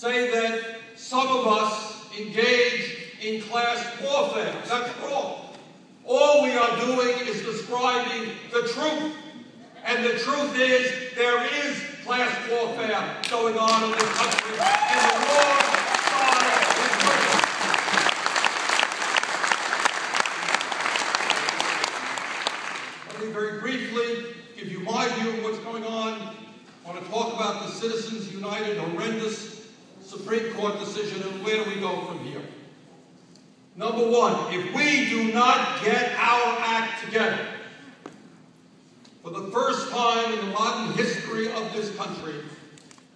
say that some of us engage in class warfare. That's wrong. All we are doing is describing the truth. And the truth is, there is class warfare going on in this country, and the wrong side is winning. Let me very briefly give you my view of what's going on. I want to talk about the Citizens United horrendous Supreme Court decision and where do we go from here. Number one, if we do not get our act together, for the first time in the modern history of this country,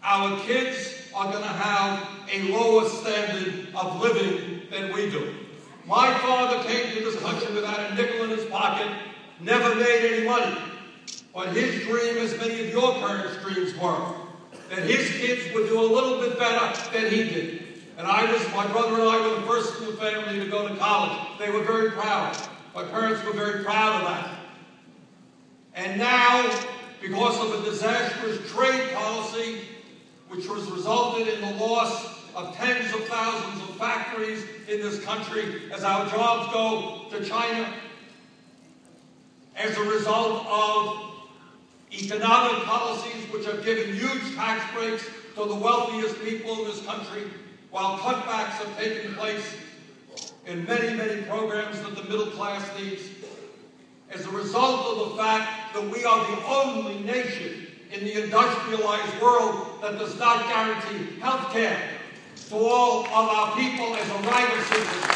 our kids are going to have a lower standard of living than we do. My father came to this country without a nickel in his pocket, never made any money. But his dream, as many of your parents' dreams were, that his kids would do a little bit better than he did. And my brother and I were the first in the family to go to college. They were very proud. My parents were very proud of that. And now, because of a disastrous trade policy, which has resulted in the loss of tens of thousands of factories in this country as our jobs go to China, as a result of economic policies which have given huge tax breaks to the wealthiest people in this country, while cutbacks have taken place in many, many programs that the middle class needs, as a result of the fact that we are the only nation in the industrialized world that does not guarantee health care to all of our people as a right of citizenship.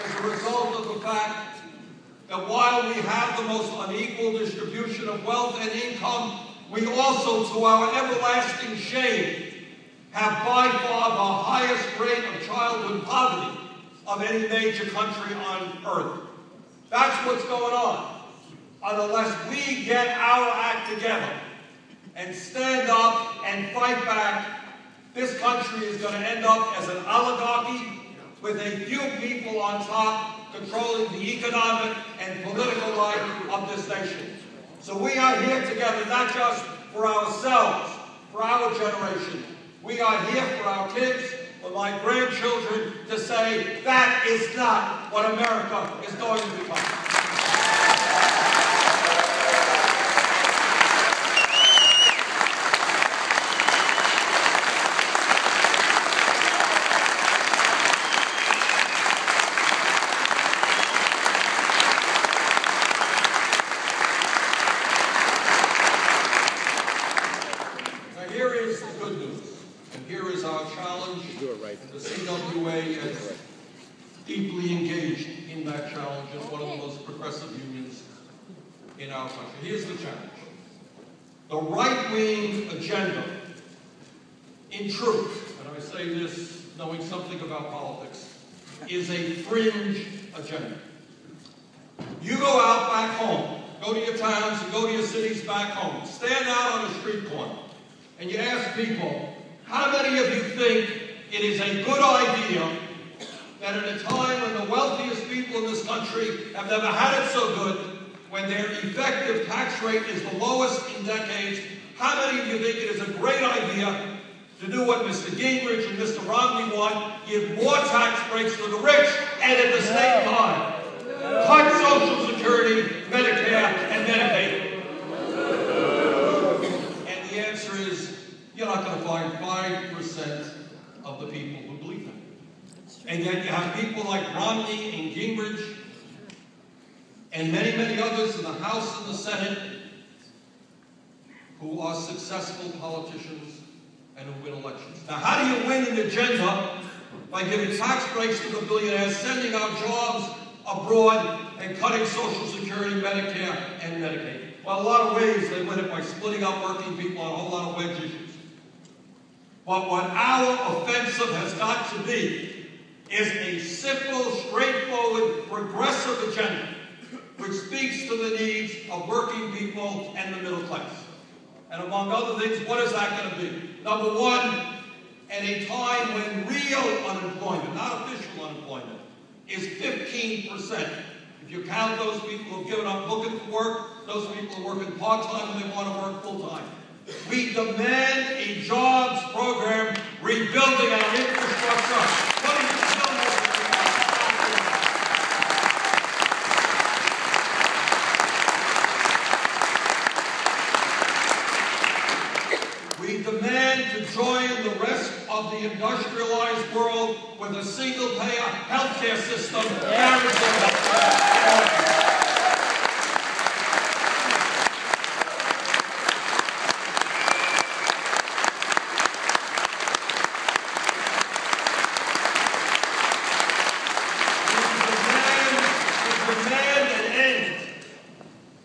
As a result of the fact that while we have the most unequal distribution of wealth and income, we also, to our everlasting shame, have by far the highest rate of childhood poverty of any major country on earth. That's what's going on. Unless we get our act together and stand up and fight back, this country is going to end up as an oligarchy with a few people on top controlling the economic and political life of this nation. So we are here together, not just for ourselves, for our generation. We are here for our kids, for my grandchildren, to say that is not what America is going to become. The CWA is deeply engaged in that challenge as one of the most progressive unions in our country. Here's the challenge. The right-wing agenda, in truth, and I say this knowing something about politics, is a fringe agenda. You go out back home, go to your towns and go to your cities back home, stand out on a street corner, and you ask people, how many of you think it is a good idea that at a time when the wealthiest people in this country have never had it so good, when their effective tax rate is the lowest in decades, how many of you think it is a great idea to do what Mr. Gingrich and Mr. Romney want, give more tax breaks to the rich, and at the same time, cut Social Security, Medicare, and Medicaid? And the answer is, you're not going to find 5% of the people who believe that. And yet you have people like Romney and Gingrich and many, many others in the House and the Senate who are successful politicians and who win elections. Now, how do you win an agenda? By giving tax breaks to the billionaires, sending out jobs abroad, and cutting Social Security, Medicare, and Medicaid. Well, a lot of ways they win it by splitting up working people on a whole lot of wedge issues. But what our offensive has got to be is a simple, straightforward, progressive agenda which speaks to the needs of working people and the middle class. And among other things, what is that going to be? Number one, at a time when real unemployment, not official unemployment, is 15%. If you count those people who have given up looking for work, those people who are working part-time and they want to work full-time. We demand a jobs program rebuilding our infrastructure. We demand to join the rest of the industrialized world with a single-payer healthcare system.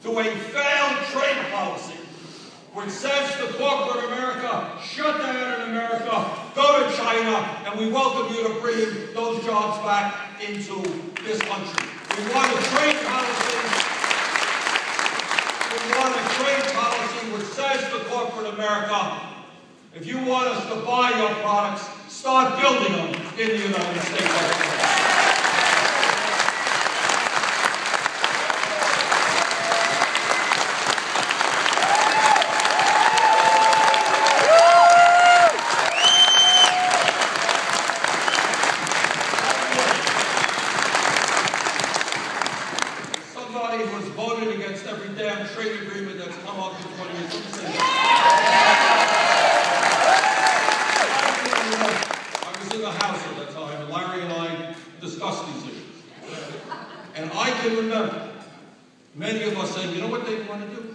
To a failed trade policy which says to corporate America, shut down in America, go to China, and we welcome you to bring those jobs back into this country. We want a trade policy. We want a trade policy which says to corporate America, if you want us to buy your products, start building them in the United States of America. Damn trade agreement that's come up in 20 years. I was in the House at that time, and Larry and I discussed these issues. And I can remember many of us saying, you know what they want to do?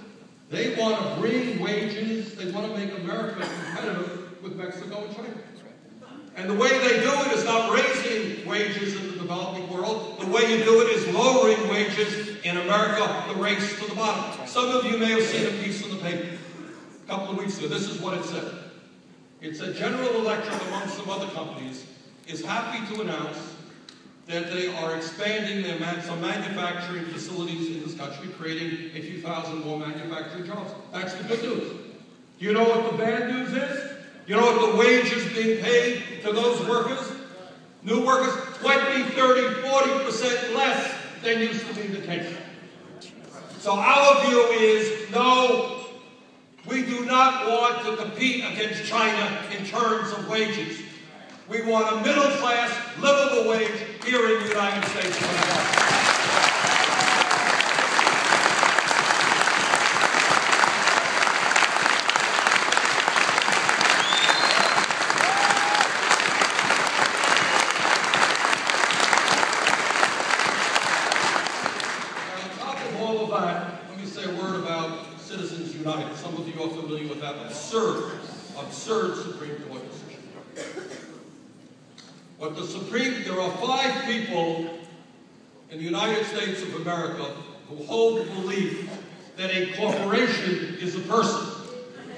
They want to bring wages, they want to make America competitive with Mexico and China. And the way they do it is not raising wages in the developing world. The way you do it is lowering wages in America, the race to the bottom. Some of you may have seen a piece in the paper a couple of weeks ago. This is what it said. It said General Electric, among some other companies, is happy to announce that they are expanding some manufacturing facilities in this country, creating a few thousand more manufacturing jobs. That's the good news. Do you know what the bad news is? You know what the wages being paid to those workers? New workers, 20, 30, 40% less than used to be the case. So our view is, no, we do not want to compete against China in terms of wages. We want a middle-class, livable wage here in the United States of America. Let me say a word about Citizens United. Some of you are familiar with that absurd Supreme Court decision. But there are 5 people in the United States of America who hold the belief that a corporation is a person.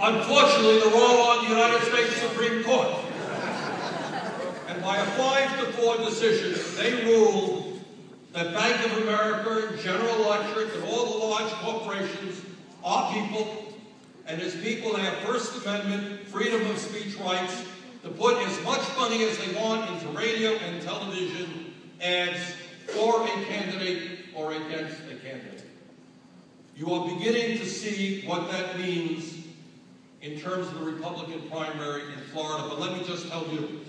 Unfortunately, they're all on the United States Supreme Court. And by a 5-4 decision, they ruled that Bank of America, General Electric, and all the large corporations are people, and as people they have First Amendment, freedom of speech rights, to put as much money as they want into radio and television ads for a candidate or against a candidate. You are beginning to see what that means in terms of the Republican primary in Florida, but let me just tell you,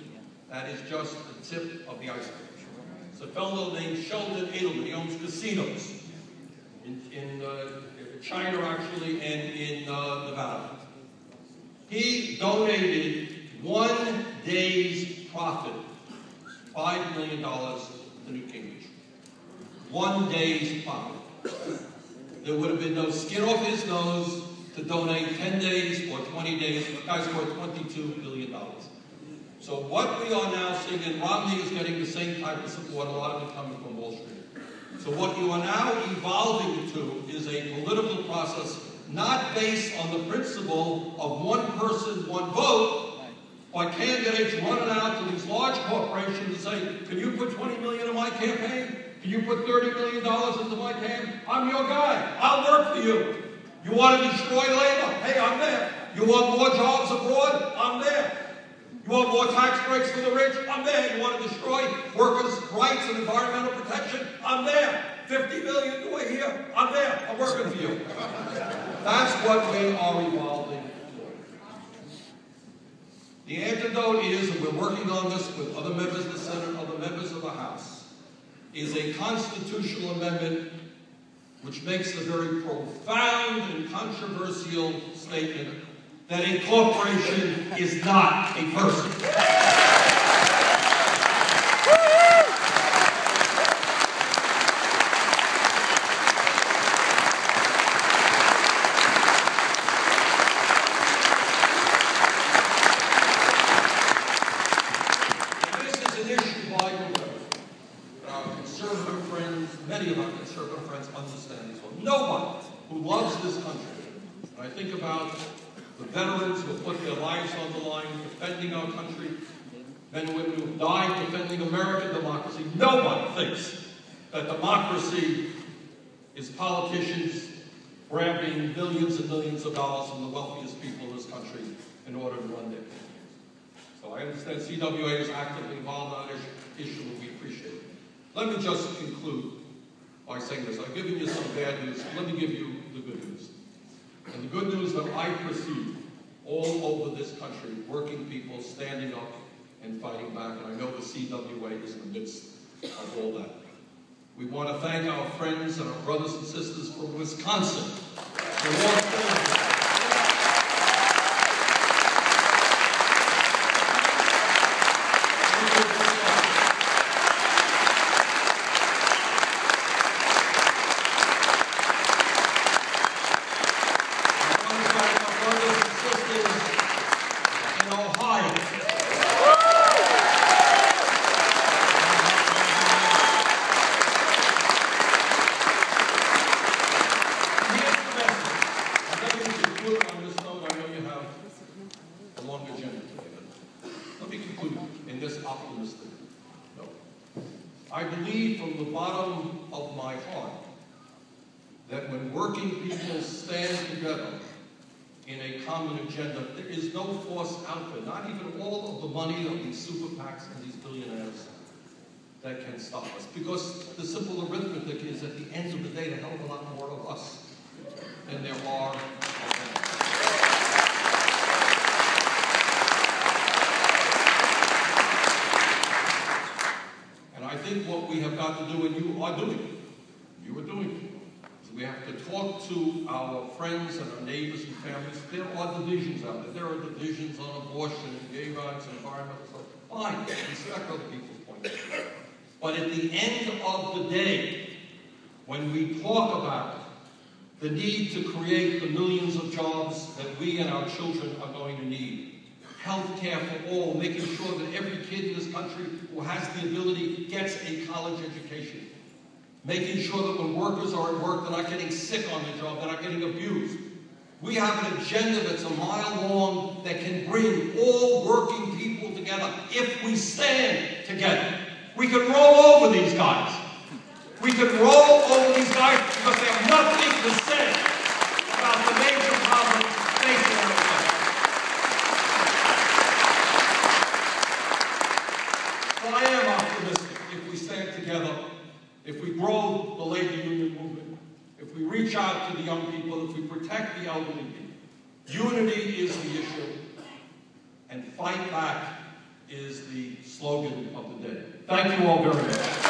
that is just the tip of the iceberg. It's a fellow named Sheldon Adelman. He owns casinos in China, actually, and in Nevada. He donated 1 day's profit, $5 million to Newt Gingrich. 1 day's profit. There would have been no skin off his nose to donate 10 days or 20 days. The guy's worth $22 billion. So what we are now seeing, and Romney is getting the same type of support, a lot of it coming from Wall Street. So what you are now evolving to is a political process not based on the principle of one person, one vote, by candidates running out to these large corporations and saying, can you put $20 million in my campaign? Can you put $30 million into my campaign? I'm your guy. I'll work for you. You want to destroy labor? Hey, I'm there. You want more jobs abroad? I'm there. You want more tax breaks for the rich? I'm there. You want to destroy workers' rights and environmental protection? I'm there. $50 billion here, I'm there, I'm working for you. That's what we are evolving toward. The antidote is, and we're working on this with other members of the Senate, other members of the House, is a constitutional amendment which makes the very profound and controversial statement that a corporation is not a person. Many of our conservative friends understand this one. Nobody who loves this country, and I think about the veterans who have put their lives on the line defending our country, men and women who have died defending American democracy, nobody thinks that democracy is politicians grabbing billions and millions of dollars from the wealthiest people in this country in order to run their campaigns. So I understand CWA is actively involved on this issue, and we appreciate it. Let me just conclude by saying this. I've given you some bad news. Let me give you the good news. And the good news that I perceive all over this country, working people standing up and fighting back, and I know the CWA is in the midst of all that. We want to thank our friends and our brothers and sisters from Wisconsin for all in this optimistic note. I believe from the bottom of my heart that when working people stand together in a common agenda, there is no force out there, not even all of the money of these super PACs and these billionaires, that can stop us. Because the simple arithmetic is at the end of the day, there are a hell of a lot more of us than there are of them. I think what we have got to do, and you are doing it, is we have to talk to our friends and our neighbors and families. There are divisions out there. There are divisions on abortion, gay rights, environmental stuff. Fine, respect other people's point of view. But at the end of the day, when we talk about the need to create the millions of jobs that we and our children are going to need, health care for all, making sure that every kid in this country who has the ability gets a college education, making sure that when workers are at work, they're not getting sick on the job, they're not getting abused. We have an agenda that's a mile long that can bring all working people together if we stand together. We can roll over these guys. We can roll over these guys because they have nothing to say about the major problems facing our country. I am optimistic if we stand together, if we grow the labor union movement, if we reach out to the young people, if we protect the elderly people. Unity is the issue, and fight back is the slogan of the day. Thank you all very much.